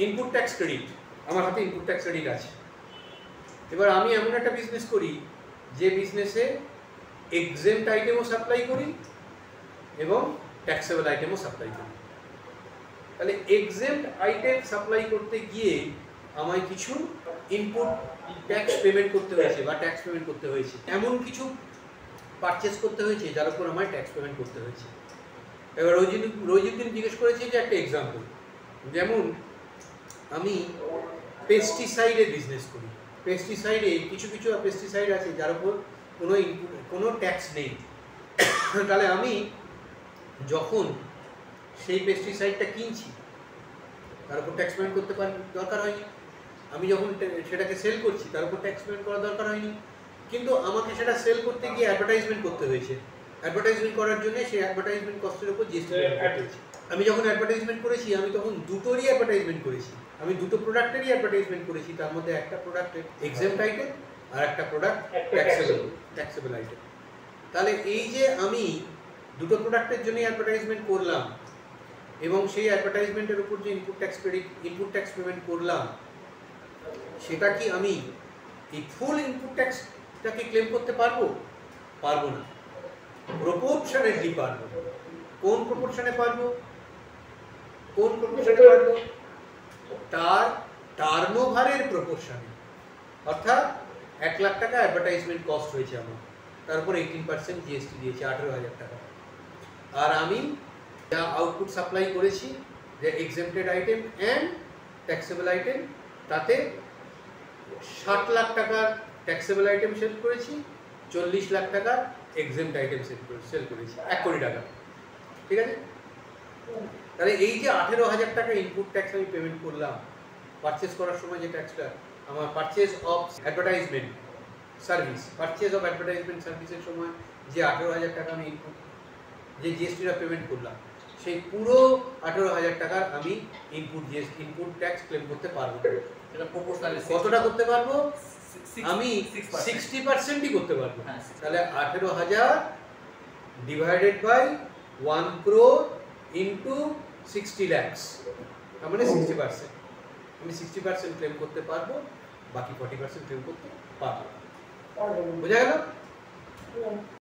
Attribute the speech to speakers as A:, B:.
A: Input tax credit, আমার হাতে input tax credit আছে। এবার আমি এমন একটা বিজনেস করি যে বিজনেসে এক্সেম্পট আইটেমও সাপ্লাই করি এবং ট্যাক্সেবল আইটেমও সাপ্লাই করি। তাহলে এক্সেম্পট আইটেম সাপ্লাই করতে গিয়ে আমায় কিছু ইনপুট ট্যাক্স পেমেন্ট করতে হয়েছে বা ট্যাক্স পেমেন্ট করতে হয়েছে, এমন কিছু পারচেস করতে হয়েছে যার উপর আমায় ট্যাক্স পেমেন্ট করতে হয়েছে। এবার রোজিউদ্দিন জিজ্ঞেস করেছে যে একটা এক্সাম্পল, যেমন আমি পেস্টিসাইডের বিজনেস করি। পেস্টিসাইডে কিছু পেস্টিসাইড আছে যার উপর কোনো ট্যাক্স নেই। তাহলে আমি যখন সেই পেস্টিসাইডটা কিনছি তার উপর ট্যাক্স পেমেন্ট করতে দরকার হয়নি। আমি যখন সেটাকে সেল করছি তার উপর ট্যাক্স পেমেন্ট করার দরকার হয়নি। কিন্তু আমাকে সেটা সেল করতে গিয়ে অ্যাডভার্টাইজমেন্ট করতে হয়েছে। অ্যাডভার্টাইজমেন্ট করার জন্য সেই অ্যাডভার্টাইজমেন্ট কস্টের উপর জিএসটি পেমেন্ট করতে হয়েছে। আমি যখন অ্যাডভার্টাইজমেন্ট করেছি আমি তখন দুটোরই অ্যাডভার্টাইজমেন্ট করেছি, আমি দুটো প্রোডাক্টেরই অ্যাডভার্টাইজমেন্ট করেছি। তার মধ্যে একটা প্রোডাক্টের এক্সেম্পট আইটেম আর একটা প্রোডাক্ট ট্যাক্সেবল আইটেম। তাহলে এই যে আমি দুটো প্রোডাক্টের জন্য অ্যাডভার্টাইজমেন্ট করলাম এবং সেই অ্যাডভার্টাইজমেন্টের উপর যে ইনপুট ট্যাক্স পেমেন্ট করলাম, সেটা কি আমি এই ফুল ইনপুট ট্যাক্সটাকে ক্লেম করতে পারবো? পারবো না। প্রপোর্শনেটলি পারবো। কোন প্রপোর্শনে পারবো? তার টার্নওভারের প্রপোর্শনে। অর্থাৎ 1 লাখ টাকা অ্যাডভার্টাইজমেন্ট কস্ট হয়েছে আমার, তার উপর 18% জিএসটি দিয়েছে, 18,000 টাকা। আর আমি যা আউটপুট সাপ্লাই করেছি, যে exempted item and taxable item, তাতে 60 লাখ টাকার ট্যাক্সেবল আইটেম সেল করেছি, 40 লাখ টাকার এক্সেম্পট আইটেম সেল করেছি, 1 কোটি টাকা। ঠিক আছে? তাহলে এই যে 18,000 টাকা ইনপুট ট্যাক্স আমি পেমেন্ট করলাম পারচেস করার সময়, যে ট্যাক্সটা আমার পারচেস অফ অ্যাডভার্টাইজমেন্ট সার্ভিসের সময় যে 18,000 টাকা আমি ইনপুট যে জিএসটিটা পেমেন্ট করলাম, সেই পুরো 18,000 টাকার আমি ইনপুট ট্যাক্স ক্লেম করতে পারবো। কতটা করতে পারবো? আমি 60%ই করতে পারবো। তাহলে 18,000 divided by 1 crore into 60 lakhs, তার মানে 60%। আমি 60% ক্লেম করতে পারবো, বাকি 40% ক্লেম করতে পারবো। বোঝা গেল?